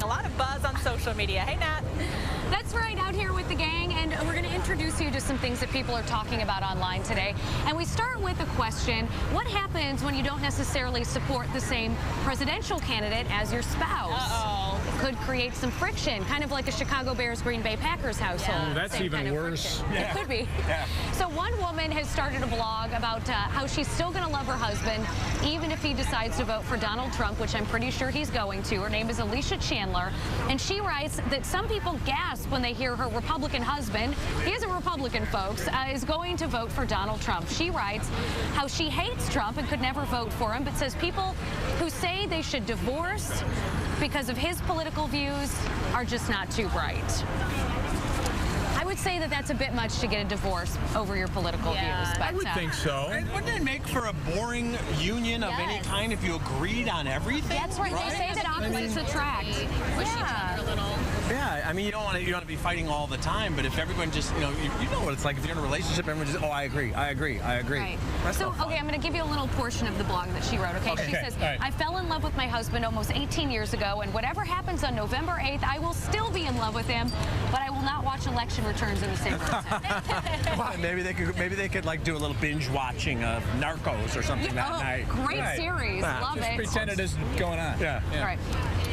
a lot of buzz on social media. Hey, Nat. That's right, out here with the gang, and we're going to introduce you to some things that people are talking about online today. And we start with a question: what happens when you don't necessarily support the same presidential candidate as your spouse? Uh-oh. It could create some friction, kind of like a Chicago Bears Green Bay Packers household. Yeah. Oh, that's even kind of worse. It could be. Yeah. So one woman has started a blog about how she's still going to love her husband, even if he decides to vote for Donald Trump, which I'm pretty sure he's going to. Her name is Alicia Chandler, and she writes that some people gasp when they hear her Republican husband, he is a Republican, folks, is going to vote for Donald Trump. She writes how she hates Trump and could never vote for him, but says people who say they should divorce because of his political views are just not too bright. I would say that that's a bit much to get a divorce over your political views. But, I would think so. And wouldn't it make for a boring union of any kind if you agreed on everything? That's right. They say that opposites attract. Yeah, I mean, you don't want to be fighting all the time, but if everyone just, you know what it's like if you're in a relationship, everyone just, oh, I agree. Right. That's So, not fun. okay, I'm going to give you a little portion of the blog that she wrote, okay? She says, right. I fell in love with my husband almost 18 years ago, and whatever happens on November 8th, I will still be in love with him, but I will not watch election returns in the same person. Well, maybe they could like do a little binge watching of Narcos or something that night. Great Right. series. Love Just it. pretend it isn't going on. Yeah. All right.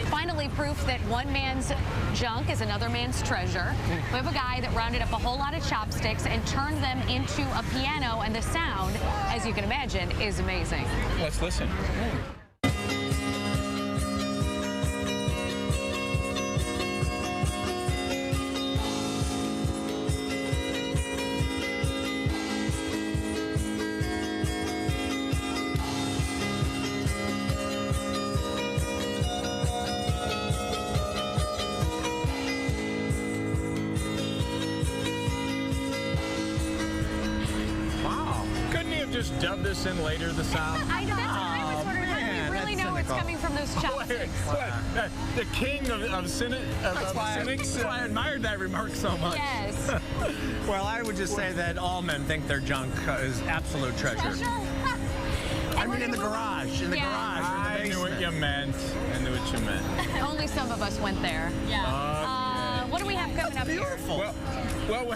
Finally, proof that one man's junk is another man's treasure. We have a guy that rounded up a whole lot of chopsticks and turned them into a piano, and the sound, as you can imagine, is amazing. Let's listen. Just dub this in later, the sound. I know, that's what I was wondering. How do we really know it's coming from those chopsticks? The king of cynics. That's why I admired that remark so much. Yes. Well, I would just say that all men think their junk is absolute treasure. I mean, in the garage. In the garage. I knew what you meant. I knew what you meant. Only some of us went there. Yeah. What do we have coming up Beautiful. here? Well,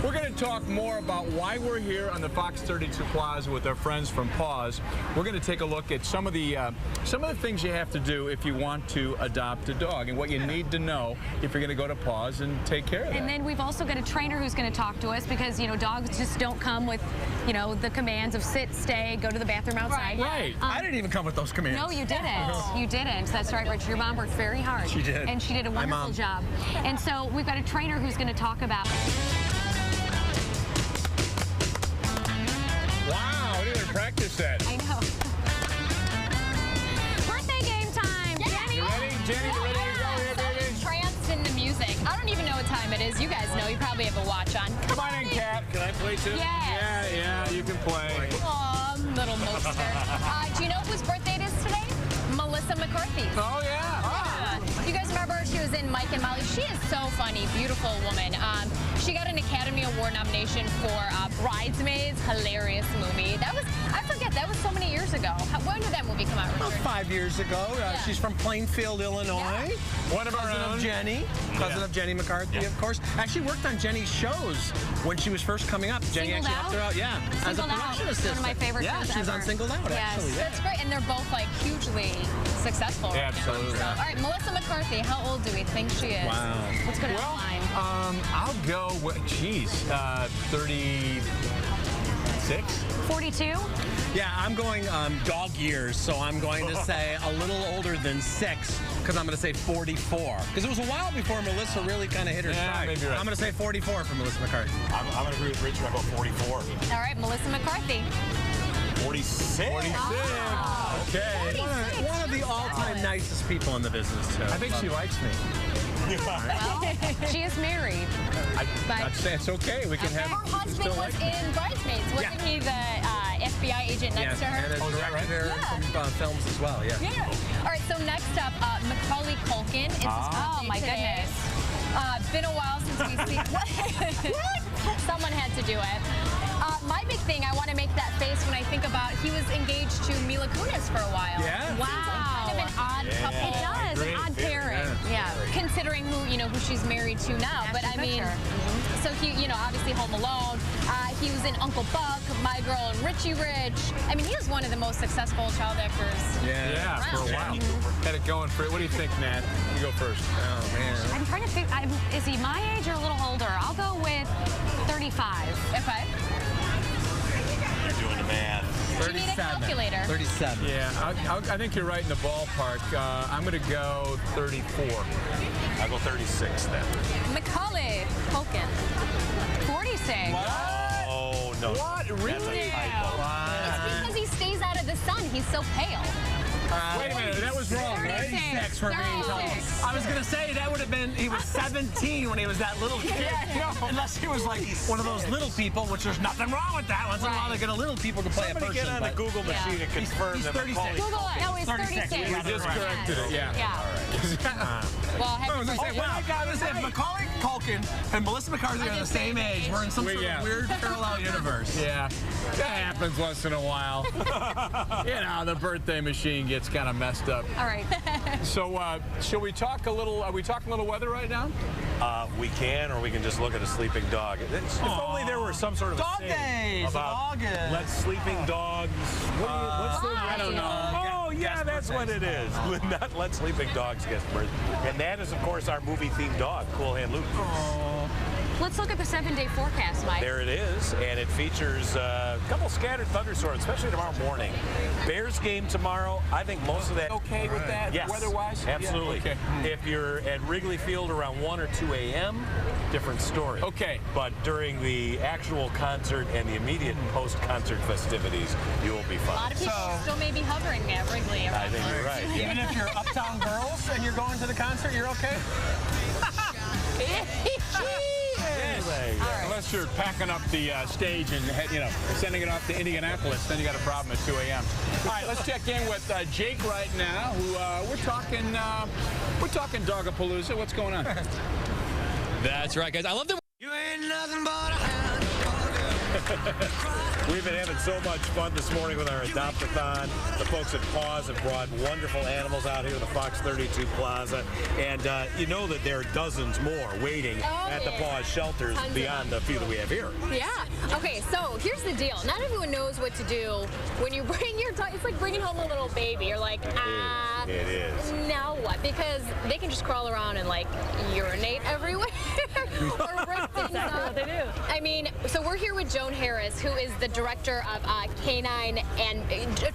we're going to talk more about why we're here on the Fox 32 Plaza with our friends from Paws. We're going to take a look at some of the things you have to do if you want to adopt a dog, and what you need to know if you're going to go to Paws and take care of that. And then we've also got a trainer who's going to talk to us, because, you know, dogs just don't come with, you know, the commands of sit, stay, go to the bathroom outside. Right. I didn't even come with those commands. No, you didn't. You didn't. That's right, Rich. Your mom worked very hard. She did. And she did a Hi, wonderful Mom. job. And so we've got a trainer who's going to talk about. Wow, I didn't even practice that. I know. Birthday game time. Jenny. You ready? Jenny, you ready to go here, baby? Tranced in the music. I don't even know what time it is. You guys know. You probably have a watch on. Come on in, Kat. Can I play too? Yes. Yeah, you can play. Aw, little mopester. Do you know whose birthday it is today? Melissa McCarthy. Oh, yeah. You guys remember her? She was in Mike and Molly. She is so funny, beautiful woman. She got an Academy Award nomination for Bridesmaids. Hilarious movie. That was, I forget, that was so many years ago. When did that movie come out, About Richard? 5 years ago. She's from Plainfield, Illinois. One of our Cousin own. of Jenny. Cousin of Jenny McCarthy, of course. Actually worked on Jenny's shows when she was first coming up. Jenny Singled actually helped her out. Yeah. As a Singled Out. production One assistant. of my favorite Yeah, shows she's on ever. Singled Out, Yes. actually. Yeah. That's great, and they're both like hugely successful. right now. Absolutely. So, all right, Melissa McCarthy, how old do we think she is? Wow. Let's go to Well, line. I'll go with, 36? 42. Yeah, I'm going dog years, so I'm going to say a little older than 6, because I'm going to say 44. Because it was a while before Melissa really kind of hit her stride. maybe you're right. I'm going to say 44 for Melissa McCarthy. I'm going to agree with Richard. I go 44. All right, Melissa McCarthy. 46. 46. Okay. One of the all-time nicest people in the business, too. I think she likes me. Well, she is married. I'd say it's okay. We can have. Her husband was in Bridesmaids. Wasn't he the FBI agent next to her? And has directed her in some films as well, yeah. Yeah. All right, so next up, Macaulay Culkin. It's his Oh, birthday my today. goodness. Been a while since we speak. What? Someone had to do it. My big thing, I want to make that face when I think about he was engaged to Mila Kunis for a while. Yeah. Wow. Kind of an odd couple. It does. An odd pairing. Yeah. she's married to now. But I mean, so he, you know, obviously Home Alone. He was in Uncle Buck, My Girl and Richie Rich. I mean, he was one of the most successful child actors. Yeah, for a while. Had it going for it. What do you think, Nat? You go first. Oh, man. I'm trying to figure, is he my age or a little older? I'll go with 35. Okay. You're doing the math. Do you need a calculator? 37. Yeah, I think you're right in the ballpark. I'm going to go 34. I'll go 36 then. Macaulay Culkin. 46. Oh, no. What? Really? That's a typo. It's because he stays out of the sun. He's so pale. Wait a minute, that was wrong, right? 36 for being told. 36. I was going to say that would have been, he was 17 when he was that little kid. Unless he was like one of those little people, which there's nothing wrong with that. Once in a while they get a little people to play a Somebody person. get on the but- Google machine and confirm he's that 36. Macaulay Google it. No, it's 36. 36. We just corrected it, yeah. Yeah. Well, happy Oh, birthday. wow. If Macaulay Culkin and Melissa McCarthy are the same age, we're in some sort Yeah. of weird parallel universe. Yeah, that happens once in a while. You know, the birthday machine gets kind of messed up. All right. So, shall we talk a little? Are we talking a little weather right now? We can, or we can just look at a sleeping dog. If only there were some sort of Dog saying days of about August. let sleeping dogs. What's the? I don't know. Oh, yeah, that's what it is. Would not let sleeping dogs get birth. And that is, of course, our movie-themed dog, Cool Hand Luke. Let's look at the 7-day forecast, Mike. There it is, and it features a couple scattered thunderstorms, especially tomorrow morning. Bears game tomorrow. I think most of that. Okay with that, Yes, weather-wise? absolutely. Yeah, okay. If you're at Wrigley Field around 1 or 2 a.m., different story. Okay. But during the actual concert and the immediate post-concert festivities, you will be A fine. lot of people still may be hovering at Wrigley. I think you're right. Even if you're Uptown Girls and you're going to the concert, you're okay? Anyway, Unless you're packing up the stage and sending it off to Indianapolis, then you got a problem at 2 a.m. All right, let's check in with Jake right now. Who we're talking Dogapalooza. What's going on? That's right, guys. I love the. You ain't nothing but a hound. we've been having so much fun this morning with our Adopt-a-thon. The folks at Paws have brought wonderful animals out here to the Fox 32 Plaza. And you know that there are dozens more waiting at the Paws shelters Tons of beyond the few that we have here. Yeah. Okay, so here's the deal. Not everyone knows what to do when you bring your dog. It's like bringing home a little baby. You're like, It is. now what? Because they can just crawl around and like urinate everywhere or rip things up. They do. I mean, so we're here with Joan Harris, who is the director of canine and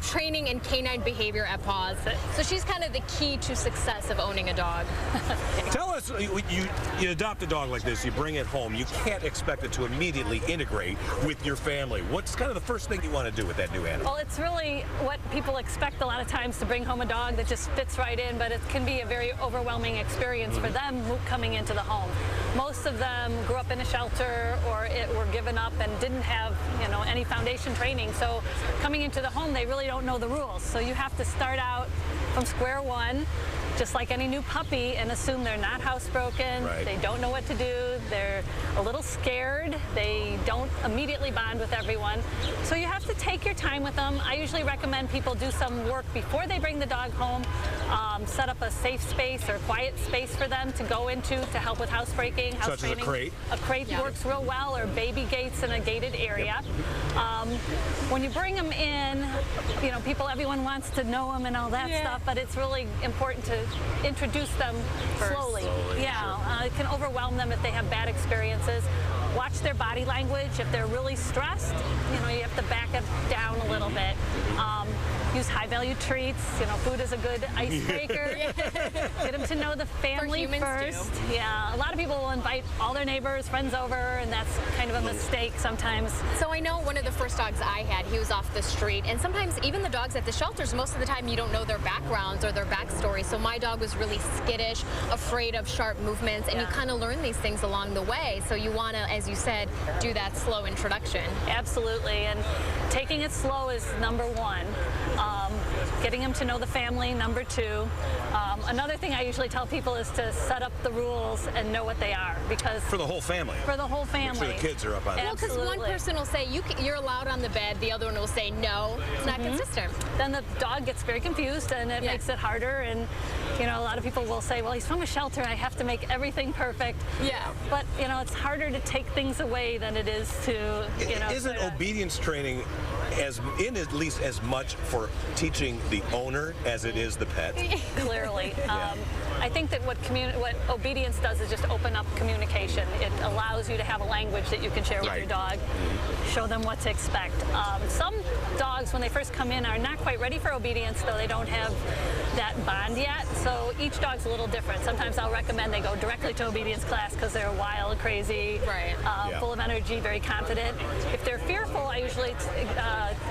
training and canine behavior at Paws. So she's kind of the key to success of owning a dog. Tell us, you adopt a dog like this, you bring it home, you can't expect it to immediately integrate with your family. What's kind of the first thing you want to do with that new animal? Well, it's really what people expect a lot of times, to bring home a dog that just fits right in, but it can be a very overwhelming experience for them coming into the home. Most of them grew up in a shelter or were given up and didn't have, any foundation training. So coming into the home, they really don't know the rules. So you have to start out from square one, just like any new puppy, and assume they're not housebroken. Right. They don't know what to do. They're a little scared. They don't immediately bond with everyone. So you have to take your time with them. I usually recommend people do some work before they bring the dog home, set up a safe space or quiet space for them to go into to help with housebreaking, house Such as a training. crate? A crate works real well, or baby gates in a gated area. When you bring them in, everyone wants to know them and all that stuff, but it's really important to introduce them slowly. It can overwhelm them if they have bad experiences. Watch their body language. If they're really stressed, you have to back it down a little bit. Use high-value treats. Food is a good icebreaker. Get them to know the family humans first. too. Yeah, a lot of people will invite all their neighbors, friends over, and that's kind of a mistake sometimes. So I know one of the first dogs I had, he was off the street, and sometimes even the dogs at the shelters, most of the time you don't know their backgrounds or their backstory. So my dog was really skittish, afraid of sharp movements, and you kind of learn these things along the way. So you want to, as you said, do that slow introduction. Absolutely, and taking it slow is number one. Getting them to know the family, number two. Another thing I usually tell people is to set up the rules and know what they are, because For the whole family. for the whole family. Make sure the kids are up on it. Well, because one Absolutely. person will say you're allowed on the bed, the other one will say no. It's not consistent. Then the dog gets very confused, and it makes it harder. And you know, a lot of people will say, well, he's from a shelter, I have to make everything perfect. Yeah. But, you know, it's harder to take things away than it is to, you know. Isn't obedience training at least as much for teaching the owner as it is the pet? Clearly. I think that what obedience does is just open up communication. It allows you to have a language that you can share with your dog, show them what to expect. Some dogs, when they first come in, are not quite ready for obedience, though they don't have that bond yet. So each dog's a little different. Sometimes I'll recommend they go directly to obedience class because they're wild, crazy, full of energy, very confident. If they're fearful, I usually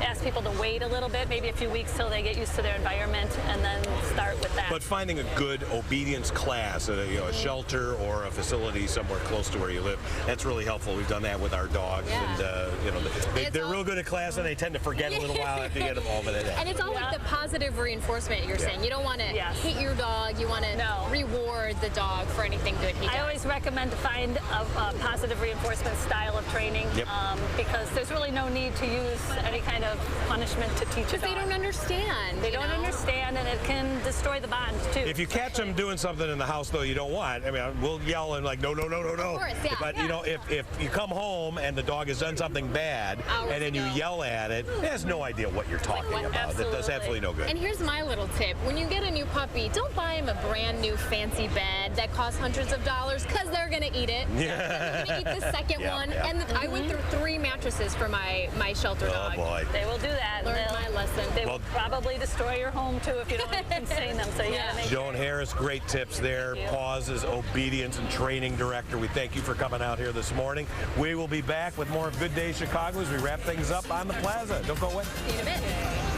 ask people to wait a little bit, maybe a few weeks till they get used to their environment, and then start with that. But finding a good obedience class at a shelter or a facility somewhere close to where you live, that's really helpful. We've done that with our dogs, and you know, they're real good at class, and they tend to forget a little while after you get them home. And it's all like the positive reinforcement you're saying. You don't want to hit your dog. You want to reward the dog for anything good he does. I always recommend to find a positive reinforcement style of training because there's really no need to use any kind of punishment to teach a dog. Because they don't understand. They don't understand, and it can destroy the bond, too. If you catch them doing something in the house, though, you don't want, I mean, we'll yell and like, no, no, no, no, no. Of course, But, you know, if you come home and the dog has done something bad, and then you yell at it, it has no idea what you're talking about. That does absolutely no good. And here's my little tip. When you get a new puppy, don't buy him a brand new fancy bed that costs hundreds of dollars, because they're going to eat it. They're going to eat the second one. And I went through 3 mattresses for my shelter dog. Oh, boy. They will do that. Learned my lesson. They will probably destroy your home, too, if you don't insane them. So you gotta make Joan Harris, great tips there. Paws's obedience and training director. We thank you for coming out here this morning. We will be back with more of Good Day Chicago as we wrap things up on the plaza. Don't go away. See you in a bit.